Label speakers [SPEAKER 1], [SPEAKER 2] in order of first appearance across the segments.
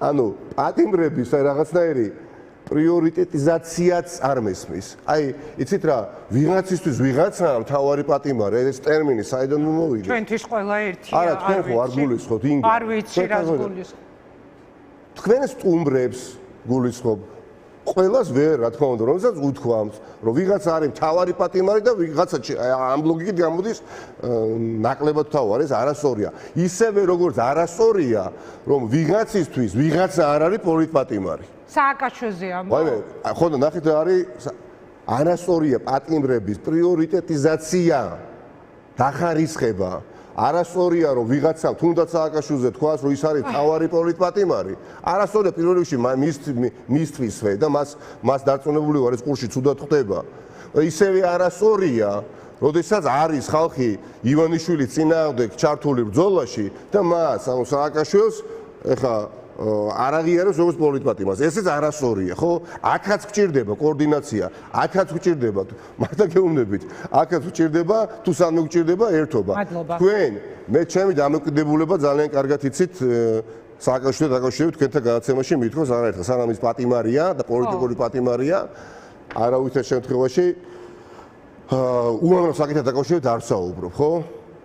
[SPEAKER 1] ანუ პატიმრების რაღაცნაირი პრიორიტეტიზაციაც არ მესმის. აი, იცით რა, ვიღაცისთვის ვიღაცა მთავარი პატიმარი, ეს ტერმინი საიდან მოვიდა?
[SPEAKER 2] ჩვენთვის ყველა ერთია.
[SPEAKER 1] არა, თქვენ ხო არ გულისხმობთ ინგა.
[SPEAKER 2] არ ვიცი რას გულისხმობ.
[SPEAKER 1] თქვენ სტუმრებს გულისხმობ. ყველას ვერ, რა თქმა უნდა, რომელსაც უთქვამთ, რომ ვიღაცა არის მთავარი პატიმარი და ვიღაცა ამ ლოგიკით გამოდის ნაკლებად მთავარი, ეს არასწორია. ისევე როგორც არასწორია, რომ ვიღაცისთვის ვიღაცა არ არის პოლიტპატიმარი.
[SPEAKER 2] სააკაშოზე ამბობ.
[SPEAKER 1] ხო და ნახეთ რა არის არასწორია პატიმრების პრიორიტეტიზაცია, დახარისხება. არასწორია რომ ვიღაცამ თუნდაც სააკაშვილზე თქვას რომ ის არის მთავარი პოლიტპატიმარი. არასწორია პირველ რიგში მისთვის და მას დარწმუნებული ვარ ეს კურსი ცუდად ხდება. ისევე არასწორია როდესაც არის ხალხი ივანიშვილის წინააღმდეგ ჩართული ბრძოლაში და მას ანუ სააკაშვილს ეხა არ აღიარებს როგორც პოლიტპატიმარს. ესეც არასწორია, ხო? აქაც გჭირდება კოორდინაცია, აქაც გჭირდება მართა გეუბნებით, აქაც გჭირდება თუ სანამ გჭირდება ერთობა. თქვენ მე ჩემი დამოკიდებულება ძალიან კარგად იცით სააკაშვილთან დაკავშირებით თქვენთან გადაცემაში მითქოს არაერთხელ სანამ ის პატიმარია და პოლიტიკური პატიმარია არავითარ შემთხვევაში უამრავ საკითხთან დაკავშირებით არ ვსაუბრობ, ხო?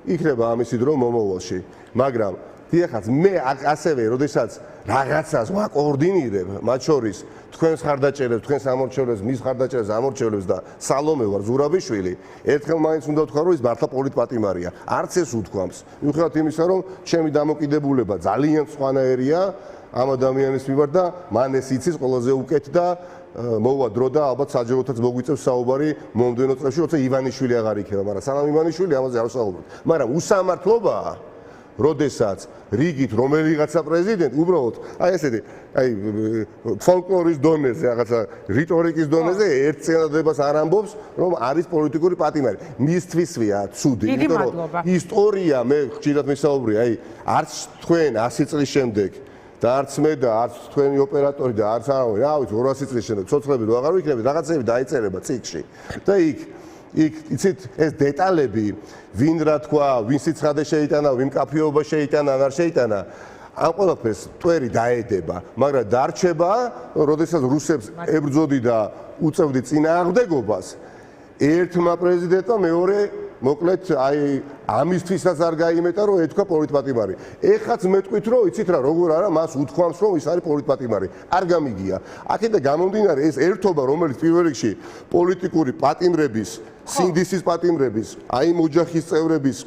[SPEAKER 1] იქნება ამისი დრო მომავალში, მაგრამ დიახაც მე ასევე როდესაც რაღაცას ვაკოორდინირებ მათ შორის თქვენს ხარდაჭერებს, თქვენს ამორჩევლებს, მის ხარდაჭერებს, ამორჩევლებს და სალომე ვარ ზურაბიშვილი, ერთხელ მაინც უნდა ვთქვა რომ ის მართლა პოლიტპატიმარია. არც ეს უთქვამს. მიუხედავად იმისა რომ ჩემი დამოკიდებულება ძალიან სხვანაირია ამ ადამიანის მიმართ და მან ეს იცის ყველაზე უკეთ და მოვა დრო და ალბათ საჯაროთაც მოგვიწევს საუბარი მომდევნო წლებში, როცა ივანიშვილი აღარ იქნება, მაგრამ სანამ ივანიშვილი ამაზე არ ვსაუბრობ. მაგრამ უსამართლობაა როდესაც რიგით რომელიღაცა პრეზიდენტი უბრალოდ აი ესეთი აი ფოლკლორის დონეზე რაღაცა რიტორიკის დონეზე ერთ წინადადებას არ ამბობს რომ არის პოლიტიკური პატიმარი. მისთვისვია ცუდი, იმიტომ რომ ისტორია მე ხშირად მისაუბრე აი არც თქვენ 100 წლის შემდეგ და არც მე და არც თქვენი ოპერატორი და არც არავინ, რა ვიცი 200 წლის შემდეგ ცოცხლები რო აღარ ვიქნებით რაღაცები დაიწერება ციკში და იქ იცით ეს დეტალები ვინ რა თქვა, ვინ სიცხადე შეიტანა, ვინ კაფეობა შეიტანა, არ შეიტანა ამ ყველაფერს ტვერი დაედება, მაგრამ დარჩება, როდესაც რუსებს ებრძოდი და უწევდი წინააღმდეგობას ერთმა პრეზიდენტმა მეორე მოკლედ აი ამისთვისაც არ გაიმეტა რომ ეთქვა პოლიტპატიმარი. ეხაც მეტყვით რომ იცით რა როგორ არა მას უთქვამს რომ ის არის პოლიტპატიმარი. არ გამიგია. აქედან გამომდინარე ეს ერთობა რომელიც პირველ რიგში პოლიტიკური პატიმრების, სინდისის პატიმრების, აი ოჯახის წევრების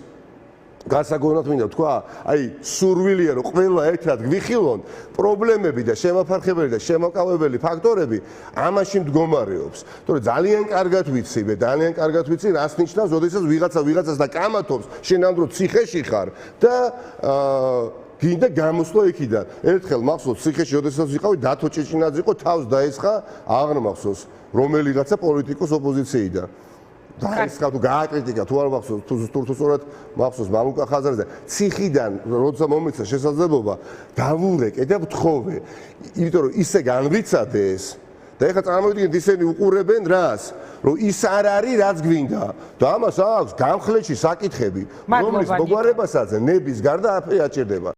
[SPEAKER 1] გასაგონად მინდა თქვა, აი სურვილია რომ ყველა ერთად გვიხილონ პრობლემები და შემაფარხებელი და შემაკავებელი ფაქტორები ამაში მდგომარეობს. თორე ძალიან კარგად ვიცი, რას ნიშნავს, როდესაც ვიღაცას და კამათობს, შენ ამ დრო ციხეში ხარ და გინდა გამოსვლა იქიდან. ერთხელ მახსოვს ციხეში როდესაც ვიყავი დათო ჭეჭინაძე იყო თავს დაესხა, აღარ მახსოვს რომელიღაცა პოლიტიკოს ოპოზიციიდან. დაესხა თუ გააკრიტიკა თუ არ მახსოვს თუ სწორად მახსოვს მამუკა ხაზარაძე ციხიდან როცა მომეცა შესაძლებლობა დავურეკე და ვთხოვე იმიტომ რომ ისე განვრიცადეს და ეხლა წარმოვიდგინეთ ისინი უყურებენ რას რომ ის არ არის რაც გვინდა და ამას აქვს გამხლეში საკითხები რომლის მოგვარებასაც ნების გარდა არაფერი არ ჭირდება